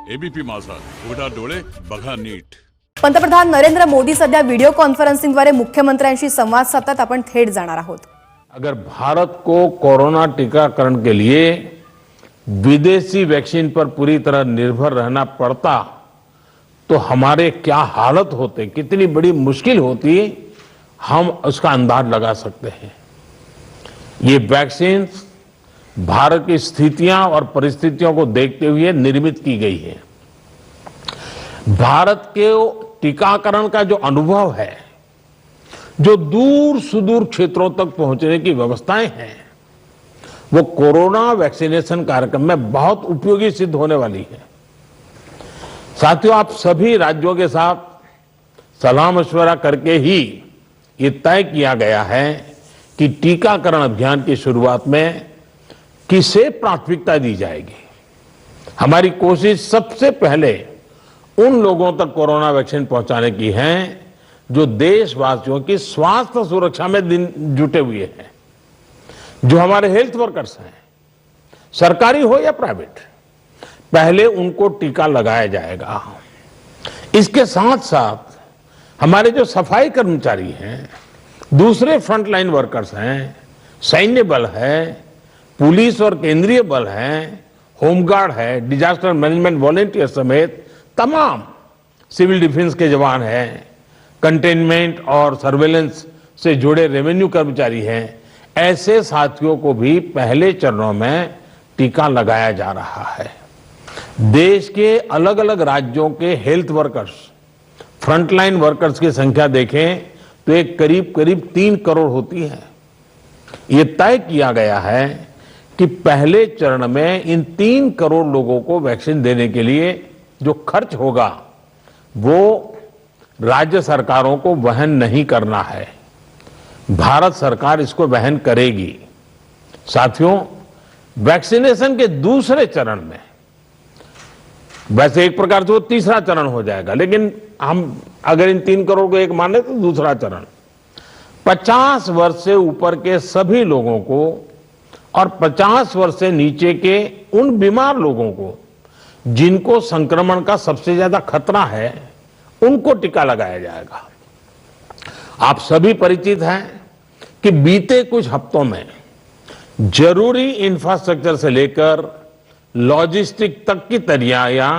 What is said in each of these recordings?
ABP माझा, उघडा डोळे बघा नीट। पंतप्रधान नरेंद्र मोदी सध्या व्हिडिओ कॉन्फरन्सिंगद्वारे मुख्यमंत्र्यांशी संवाद साधतात। आपण थेट जाणार आहोत। अगर भारत को कोरोना टीकाकरण के लिए विदेशी वैक्सीन पर पूरी तरह निर्भर रहना पड़ता तो हमारे क्या हालत होते, कितनी बड़ी मुश्किल होती, हम उसका अंदाज लगा सकते हैं। ये वैक्सीन भारत की स्थितियां और परिस्थितियों को देखते हुए निर्मित की गई है। भारत के टीकाकरण का जो अनुभव है, जो दूर सुदूर क्षेत्रों तक पहुंचने की व्यवस्थाएं हैं, वो कोरोना वैक्सीनेशन कार्यक्रम में बहुत उपयोगी सिद्ध होने वाली है। साथियों, आप सभी राज्यों के साथ सलाह मशवरा करके ही ये तय किया गया है कि टीकाकरण अभियान की शुरुआत में किसे प्राथमिकता दी जाएगी। हमारी कोशिश सबसे पहले उन लोगों तक कोरोना वैक्सीन पहुंचाने की है जो देशवासियों की स्वास्थ्य सुरक्षा में जुटे हुए हैं, जो हमारे हेल्थ वर्कर्स हैं, सरकारी हो या प्राइवेट, पहले उनको टीका लगाया जाएगा। इसके साथ साथ हमारे जो सफाई कर्मचारी हैं, दूसरे फ्रंटलाइन वर्कर्स हैं, सैन्य बल है, पुलिस और केंद्रीय बल हैं, होमगार्ड है, डिजास्टर मैनेजमेंट वॉलेंटियर समेत तमाम सिविल डिफेंस के जवान हैं, कंटेनमेंट और सर्वेलेंस से जुड़े रेवेन्यू कर्मचारी हैं, ऐसे साथियों को भी पहले चरणों में टीका लगाया जा रहा है। देश के अलग अलग राज्यों के हेल्थ वर्कर्स, फ्रंटलाइन वर्कर्स की संख्या देखें तो एक करीब 3 करोड़ होती है। ये तय किया गया है कि पहले चरण में इन 3 करोड़ लोगों को वैक्सीन देने के लिए जो खर्च होगा वो राज्य सरकारों को वहन नहीं करना है, भारत सरकार इसको वहन करेगी। साथियों, वैक्सीनेशन के दूसरे चरण में, वैसे एक प्रकार से वो तीसरा चरण हो जाएगा, लेकिन हम अगर इन 3 करोड़ को एक माने तो दूसरा चरण 50 वर्ष से ऊपर के सभी लोगों को और 50 वर्ष से नीचे के उन बीमार लोगों को जिनको संक्रमण का सबसे ज्यादा खतरा है, उनको टीका लगाया जाएगा। आप सभी परिचित हैं कि बीते कुछ हफ्तों में जरूरी इंफ्रास्ट्रक्चर से लेकर लॉजिस्टिक तक की तैयारियां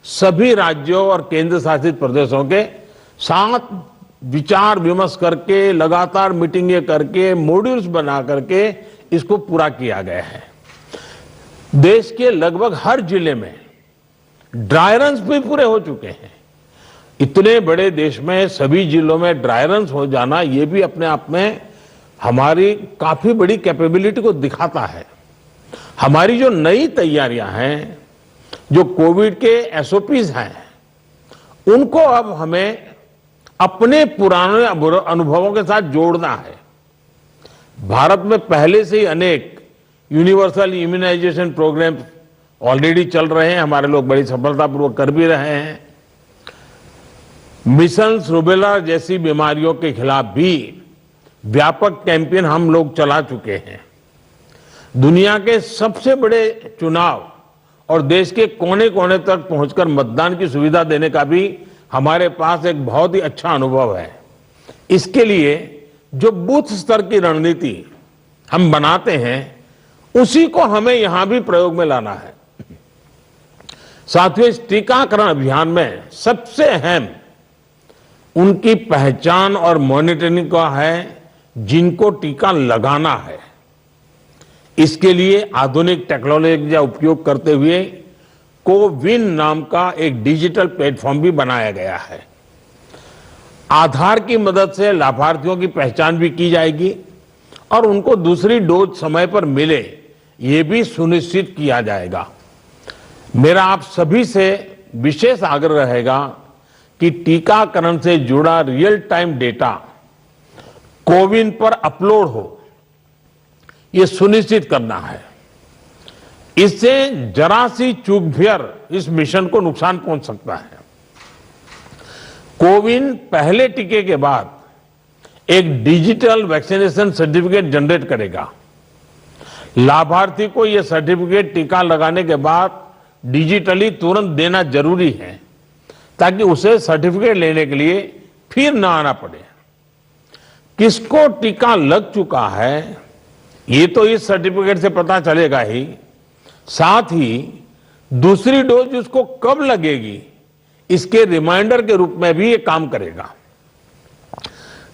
सभी राज्यों और केंद्र शासित प्रदेशों के साथ विचार विमर्श करके, लगातार मीटिंगें करके, मॉड्यूल्स बना करके इसको पूरा किया गया है। देश के लगभग हर जिले में ड्राई रन्स भी पूरे हो चुके हैं। इतने बड़े देश में सभी जिलों में ड्राई रन्स हो जाना, ये भी अपने आप में हमारी काफी बड़ी कैपेबिलिटी को दिखाता है। हमारी जो नई तैयारियां हैं, जो कोविड के एसओपीज हैं, उनको अब हमें अपने पुराने अनुभवों के साथ जोड़ना है। भारत में पहले से ही अनेक यूनिवर्सल इम्यूनाइजेशन प्रोग्राम ऑलरेडी चल रहे हैं, हमारे लोग बड़ी सफलतापूर्वक कर भी रहे हैं। मिशंस रूबेला जैसी बीमारियों के खिलाफ भी व्यापक कैंपेन हम लोग चला चुके हैं। दुनिया के सबसे बड़े चुनाव और देश के कोने कोने तक पहुंचकर मतदान की सुविधा देने का भी हमारे पास एक बहुत ही अच्छा अनुभव है। इसके लिए जो बूथ स्तर की रणनीति हम बनाते हैं, उसी को हमें यहां भी प्रयोग में लाना है। साथियों, इस टीकाकरण अभियान में सबसे अहम उनकी पहचान और मॉनिटरिंग का है जिनको टीका लगाना है। इसके लिए आधुनिक टेक्नोलॉजी का उपयोग करते हुए कोविन नाम का एक डिजिटल प्लेटफॉर्म भी बनाया गया है। आधार की मदद से लाभार्थियों की पहचान भी की जाएगी और उनको दूसरी डोज समय पर मिले, ये भी सुनिश्चित किया जाएगा। मेरा आप सभी से विशेष आग्रह रहेगा कि टीकाकरण से जुड़ा रियल टाइम डेटा कोविन पर अपलोड हो, ये सुनिश्चित करना है। इससे जरा सी चूक भी इस मिशन को नुकसान पहुंच सकता है। कोविन पहले टीके के बाद एक डिजिटल वैक्सीनेशन सर्टिफिकेट जनरेट करेगा। लाभार्थी को यह सर्टिफिकेट टीका लगाने के बाद डिजिटली तुरंत देना जरूरी है ताकि उसे सर्टिफिकेट लेने के लिए फिर न आना पड़े। किसको टीका लग चुका है ये तो इस सर्टिफिकेट से पता चलेगा ही, साथ ही दूसरी डोज उसको कब लगेगी इसके रिमाइंडर के रूप में भी ये काम करेगा।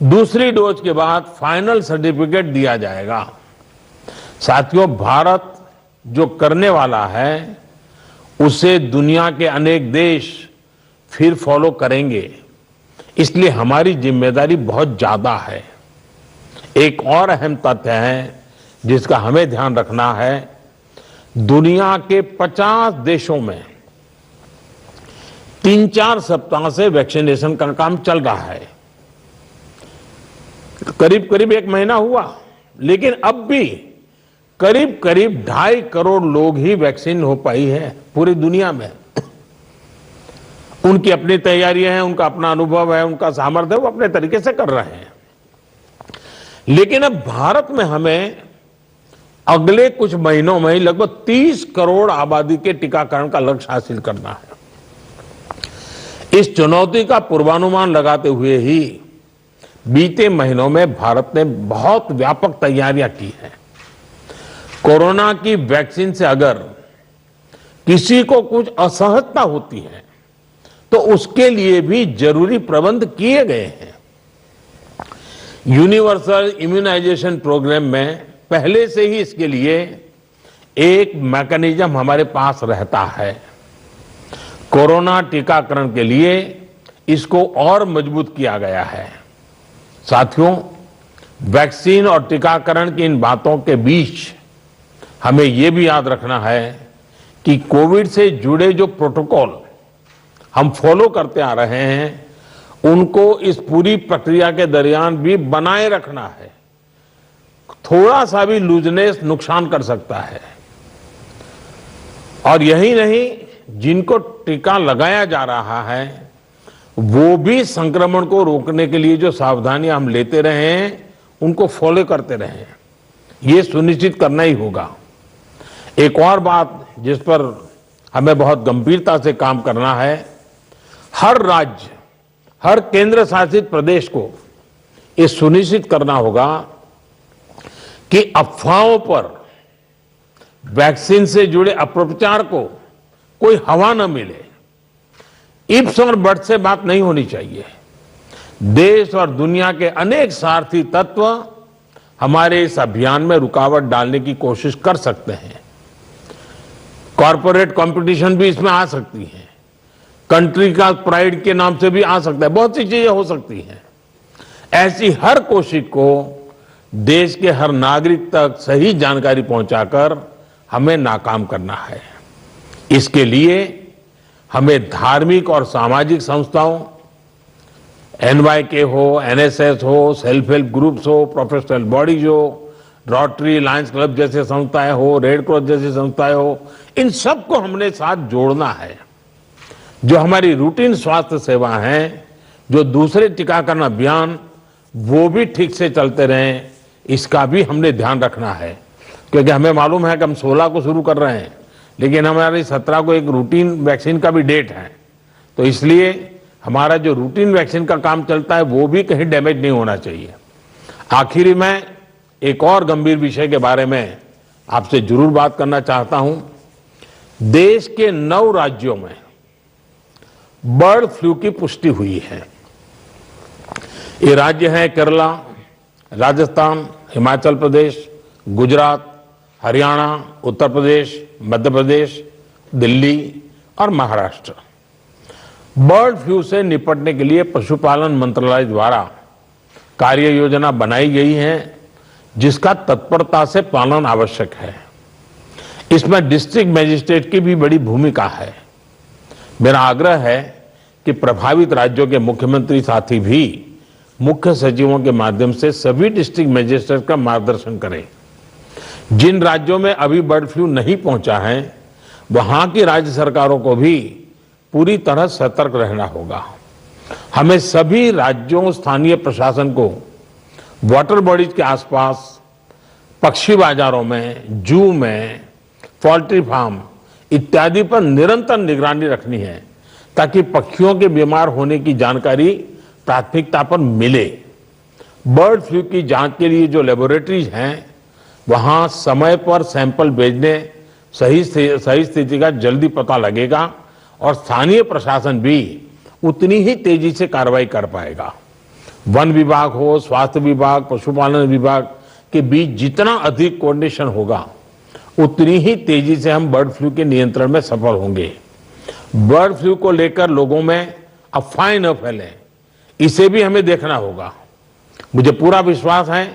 दूसरी डोज के बाद फाइनल सर्टिफिकेट दिया जाएगा। साथियों, भारत जो करने वाला है उसे दुनिया के अनेक देश फिर फॉलो करेंगे, इसलिए हमारी जिम्मेदारी बहुत ज्यादा है। एक और अहम तथ्य है जिसका हमें ध्यान रखना है, दुनिया के 50 देशों में 3-4 सप्ताह से वैक्सीनेशन का काम चल रहा है। करीब करीब 1 महीना हुआ, लेकिन अब भी करीब करीब 2.5 करोड़ लोग ही वैक्सीन हो पाई है पूरी दुनिया में। उनकी अपनी तैयारियां हैं, उनका अपना अनुभव है, उनका सामर्थ्य है, वो अपने तरीके से कर रहे हैं। लेकिन अब भारत में हमें अगले कुछ महीनों में ही लगभग 30 करोड़ आबादी के टीकाकरण का लक्ष्य हासिल करना है। इस चुनौती का पूर्वानुमान लगाते हुए ही बीते महीनों में भारत ने बहुत व्यापक तैयारियां की हैं। कोरोना की वैक्सीन से अगर किसी को कुछ असहजता होती है तो उसके लिए भी जरूरी प्रबंध किए गए हैं। यूनिवर्सल इम्यूनाइजेशन प्रोग्राम में पहले से ही इसके लिए एक मैकेनिज्म हमारे पास रहता है। कोरोना टीकाकरण के लिए इसको और मजबूत किया गया है। साथियों, वैक्सीन और टीकाकरण की इन बातों के बीच हमें यह भी याद रखना है कि कोविड से जुड़े जो प्रोटोकॉल हम फॉलो करते आ रहे हैं उनको इस पूरी प्रक्रिया के दरमियान भी बनाए रखना है। थोड़ा सा भी लूजनेस नुकसान कर सकता है। और यही नहीं, जिनको टीका लगाया जा रहा है वो भी संक्रमण को रोकने के लिए जो सावधानियां हम लेते रहे हैं उनको फॉलो करते रहे। ये सुनिश्चित करना ही होगा। एक और बात जिस पर हमें बहुत गंभीरता से काम करना है, हर राज्य, हर केंद्र शासित प्रदेश को ये सुनिश्चित करना होगा कि अफवाहों पर, वैक्सीन से जुड़े अपप्रचार को कोई हवा न मिले। इफ्स और बट्स से बात नहीं होनी चाहिए। देश और दुनिया के अनेक स्वार्थी तत्व हमारे इस अभियान में रुकावट डालने की कोशिश कर सकते हैं। कॉरपोरेट कंपटीशन भी इसमें आ सकती है, कंट्री का प्राइड के नाम से भी आ सकता है, बहुत सी चीजें हो सकती हैं। ऐसी हर कोशिश को देश के हर नागरिक तक सही जानकारी पहुंचाकर हमें नाकाम करना है। इसके लिए हमें धार्मिक और सामाजिक संस्थाओं, NYK हो, NSS हो, सेल्फ हेल्प ग्रुप्स हो, प्रोफेशनल बॉडीज हो, रोटरी, लायंस क्लब जैसे संस्थाएं हो, रेड क्रॉस जैसी संस्थाएं हो, इन सबको हमने साथ जोड़ना है। जो हमारी रूटीन स्वास्थ्य सेवा हैं, जो दूसरे टीकाकरण अभियान, वो भी ठीक से चलते रहें, इसका भी हमने ध्यान रखना है। क्योंकि हमें मालूम है कि हम 16 को शुरू कर रहे हैं, लेकिन हमारी 17 को एक रूटीन वैक्सीन का भी डेट है। तो इसलिए हमारा जो रूटीन वैक्सीन का काम चलता है वो भी कहीं डैमेज नहीं होना चाहिए। आखिरी में एक और गंभीर विषय के बारे में आपसे जरूर बात करना चाहता हूं। देश के 9 राज्यों में बर्ड फ्लू की पुष्टि हुई है। ये राज्य हैं केरला, राजस्थान, हिमाचल प्रदेश, गुजरात, हरियाणा, उत्तर प्रदेश, मध्य प्रदेश, दिल्ली और महाराष्ट्र। बर्ड फ्लू से निपटने के लिए पशुपालन मंत्रालय द्वारा कार्य योजना बनाई गई है, जिसका तत्परता से पालन आवश्यक है। इसमें डिस्ट्रिक्ट मजिस्ट्रेट की भी बड़ी भूमिका है। मेरा आग्रह है कि प्रभावित राज्यों के मुख्यमंत्री साथी भी मुख्य सचिवों के माध्यम से सभी डिस्ट्रिक्ट मजिस्ट्रेट का मार्गदर्शन करें। जिन राज्यों में अभी बर्ड फ्लू नहीं पहुंचा है, वहां की राज्य सरकारों को भी पूरी तरह सतर्क रहना होगा। हमें सभी राज्यों, स्थानीय प्रशासन को वाटर बॉडीज के आसपास, पक्षी बाजारों में, जू में, पोल्ट्री फार्म, इत्यादि पर निरंतर निगरानी रखनी है ताकि पक्षियों के बीमार होने की जानकारी प्राथमिकता पर मिले। बर्ड फ्लू की जांच के लिए जो लेबोरेटरीज हैं वहां समय पर सैंपल भेजने सही स्थिति का जल्दी पता लगेगा और स्थानीय प्रशासन भी उतनी ही तेजी से कार्रवाई कर पाएगा। वन विभाग हो, स्वास्थ्य विभाग, पशुपालन विभाग के बीच जितना अधिक कोऑर्डिनेशन होगा उतनी ही तेजी से हम बर्ड फ्लू के नियंत्रण में सफल होंगे। बर्ड फ्लू को लेकर लोगों में अफवाहें न फैलें, इसे भी हमें देखना होगा। मुझे पूरा विश्वास है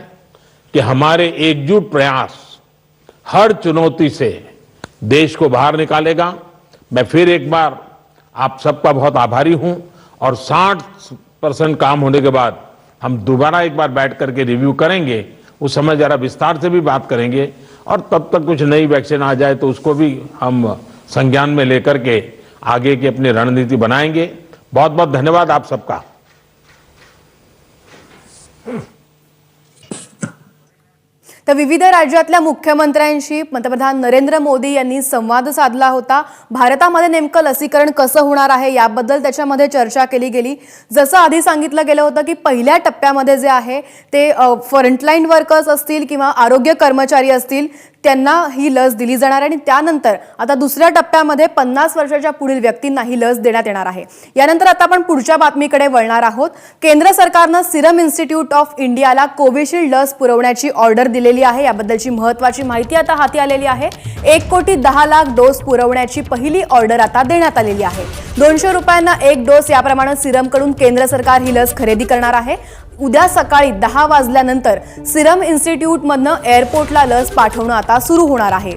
कि हमारे एकजुट प्रयास हर चुनौती से देश को बाहर निकालेगा। मैं फिर एक बार आप सबका बहुत आभारी हूं और 60% काम होने के बाद हम दोबारा एक बार बैठ करके रिव्यू करेंगे। उस समय जरा विस्तार से भी बात करेंगे और तब तक कुछ नई वैक्सीन आ जाए तो उसको भी हम संज्ञान में लेकर के आगे की अपनी रणनीति बनाएंगे। बहुत बहुत धन्यवाद आप सबका। तर विविध राज्यातल्या मुख्यमंत्र्यांशी पंतप्रधान नरेंद्र मोदी यांनी संवाद साधला होता। भारतामध्ये नेमकं लसीकरण कसं होणार आहे याबद्दल त्याच्यामध्ये चर्चा केली गेली। जसं आधी सांगितलं गेलं होतं की पहिल्या टप्प्यामध्ये जे आहे ते फ्रंटलाईन वर्कर्स असतील किंवा आरोग्य कर्मचारी असतील त्यांना ही लस दिली जाणार आणि त्यानंतर आता दुसऱ्या टप्प्यामध्ये 50 वर्षाच्या पुढील व्यक्तींना ही लस देण्यात येणार आहे। यानंतर आता आपण पुढच्या बातमीकडे वळणार आहोत। केंद्र सरकारने सिरम इन्स्टिट्यूट ऑफ इंडियाला कोविशिल्ड लस पुरवण्याची ऑर्डर दिलेली आहे। याबद्दलची महत्त्वाची माहिती आता हाती आलेली आहे। 1,10,00,000 डोस पुरवण्याची पहिली ऑर्डर आता देण्यात आलेली आहे। 200 रुपयांना एक डोस याप्रमाणे सिरमकडून केंद्र सरकार ही लस खरेदी करणार आहे। उद्या सकाळी 10 वाजल्यानंतर सिरम इन्स्टिट्यूट मधनं एअरपोर्टला लस पाठवणं आता सुरू होणार आहे।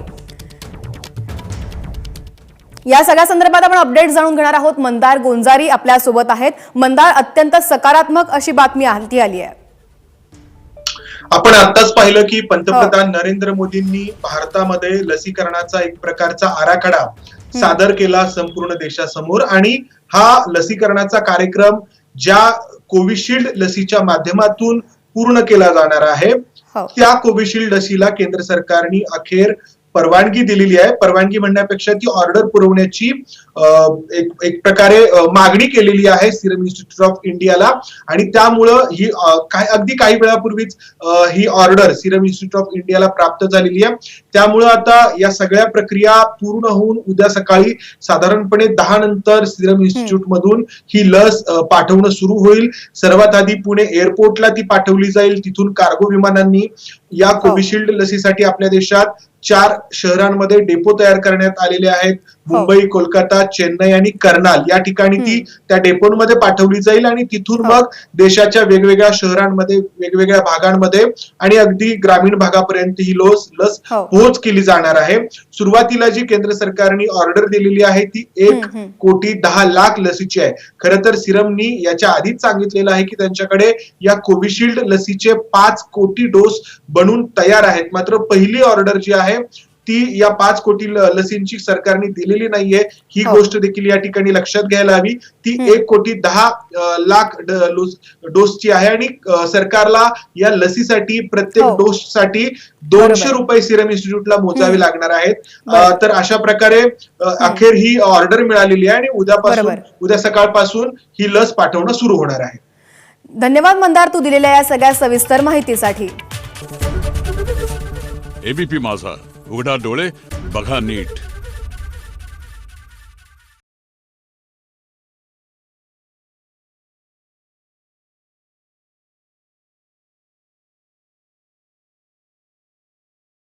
या सगळ्या संदर्भात आपण अपडेट जाणून घेणार आहोत। मंदार गोंजारी आपल्या सोबत आहेत। मंदार, अत्यंत सकारात्मक अशी बातमी हाती आली आहे। आपण आताच पाहिलं की पंतप्रधान नरेंद्र मोदींनी भारतामध्ये लसीकरणाचा एक प्रकारचा आराखडा सादर केला संपूर्ण देशासमोर आणि हा लसीकरणाचा कार्यक्रम ज्या कोविशिल्ड लसीच्या माध्यमातून पूर्ण केला जाणार आहे त्या कोविशिल्ड लसीला केंद्र सरकारने अखेर परवानगी दिलेली आहे। परवानगी म्हणण्यापेक्षा ती ऑर्डर पुरवण्याची एक प्रकारे मागणी केलेली आहे सिरम इन्स्टिट्यूट ऑफ इंडियाला आणि त्यामुळं ही अगदी काही वेळापूर्वीच ही ऑर्डर सिरम इन्स्टिट्यूट ऑफ इंडियाला प्राप्त झालेली आहे। त्यामुळं आता या सगळ्या प्रक्रिया पूर्ण होऊन उद्या सकाळी साधारणपणे 10 नंतर सिरम इन्स्टिट्यूट मधून ही लस पाठवणं सुरू होईल। सर्वात आधी पुणे एअरपोर्टला ती पाठवली जाईल। तिथून कार्गो विमानांनी या कोविशिल्ड लसीसाठी आपल्या देशात 4 शहरांमध्ये डेपो तयार करण्यात आलेले आहेत। मुंबई, कोलकाता, चेन्नई आणि कर्नाल या ठिकाणी ती त्या डेपोमध्ये पाठवली जाईल आणि तिथून मग देशाच्या वेगवेगळ्या शहरांमध्ये, वेगवेगळ्या भागांमध्ये आणि अगदी ग्रामीण भागापर्यंत ही लस पोहोच केली जाणार आहे। सुरुवातीला जी केंद्र सरकारने ऑर्डर दिलेली आहे ती 1,10,00,000 लसीची आहे। खरं तर सिरमनी याच्या आधीच सांगितलेलं आहे की त्यांच्याकडे या कोविशिल्ड लसीचे 5 कोटी डोस बनून तयार आहेत। मात्र पहिली ऑर्डर जी आहे ती या 5 कोटी लसींची सरकारने दिलेली नाहीये। ही गोष्ट देखील या ठिकाणी लक्षात घ्यायला हवी। ती 1,10,00,000 डोसची आहे आणि सरकारला या लसीसाठी प्रत्येक डोससाठी 200 रुपये सिरम इन्स्टिट्यूटला मोजावे लागणार आहेत। तर अशा प्रकारे अखेर ही ऑर्डर मिळालेली आहे आणि उद्या सकाळपासून ही लस पाठवणं सुरू होणार आहे। धन्यवाद मंदार, तू दिलेल्या या सगळ्या सविस्तर माहितीसाठी। एबीपी माझा, उघडा डोळे बघा नीट।